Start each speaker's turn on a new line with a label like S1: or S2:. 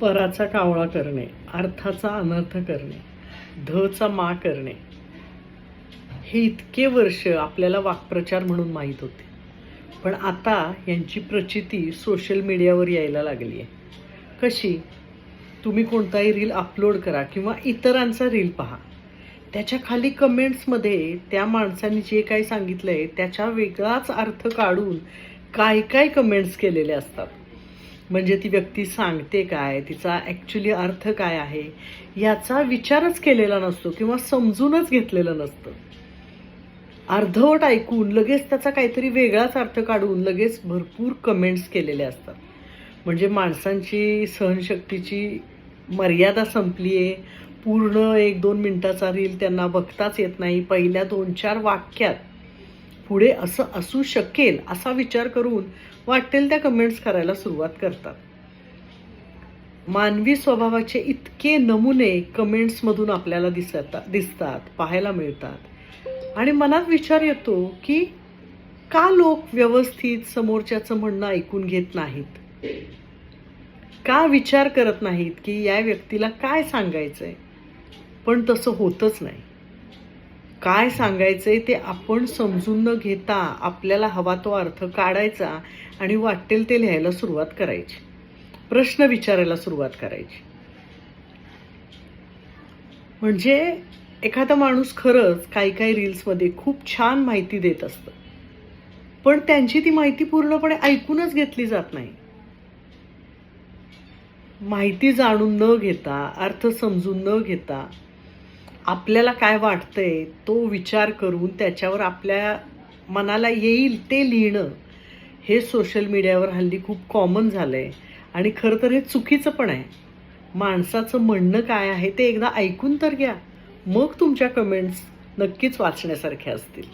S1: पराचा कावळा करणे, अर्थाचा अनर्थ करणे, धचा मा करणे, हे इतके वर्ष आपल्याला वाक्प्रचार म्हणून माहीत होते. पण आता यांची प्रचिती सोशल मीडियावर यायला लागली आहे. कशी? तुम्ही कोणताही रील अपलोड करा किंवा इतरांचा रील पहा, त्याच्या खाली कमेंट्समध्ये त्या माणसाने जे काही सांगितलं आहे त्याचा वेगळाच अर्थ काढून काय काय कमेंट्स केलेले असतात. म्हणजे ती व्यक्ती सांगते काय, तिचा ॲक्च्युली अर्थ काय आहे याचा विचारच केलेला नसतो किंवा समजूनच घेतलेलं नसतं. अर्धवट ऐकून लगेच त्याचा काहीतरी वेगळाच अर्थ काढून लगेच भरपूर कमेंट्स केलेले असतात. म्हणजे माणसांची सहनशक्तीची मर्यादा संपली आहे. पूर्ण 1-2 मिनिटाचा रील त्यांना बघताच येत नाही. पहिल्या 2-4 वाक्यात पुढे असं असू शकेल असा विचार करून वाटेल त्या कमेंट्स करायला सुरुवात करतात. मानवी स्वभावाचे इतके नमुने कमेंट्समधून आपल्याला दिसतात, पाहायला मिळतात. आणि मनात विचार येतो की का लोक व्यवस्थित समोरच्याचं म्हणणं ऐकून घेत नाहीत? का विचार करत नाहीत की या व्यक्तीला काय सांगायचंय? पण तसं होतच नाही. काय सांगायचंय ते आपण समजून न घेता आपल्याला हवा तो अर्थ काढायचा आणि वाटेल ते लिहायला सुरुवात करायची, प्रश्न विचारायला सुरुवात करायची. म्हणजे एखादा माणूस खरंच काही रील्समध्ये खूप छान माहिती देत असतं, पण त्यांची ती माहिती पूर्णपणे ऐकूनच घेतली जात नाही. माहिती जाणून न घेता, अर्थ समजून न घेता, आपल्याला काय वाटतंय तो विचार करून त्याच्यावर आपल्या मनाला येईल ते लिहिणं, हे सोशल मीडियावर हल्ली खूप कॉमन झालं आहे. आणि खरं तर हे चुकीचं पण आहे. माणसाचं म्हणणं काय आहे ते एकदा ऐकून तर घ्या, मग तुमच्या कमेंट्स नक्कीच वाचण्यासारख्या असतील.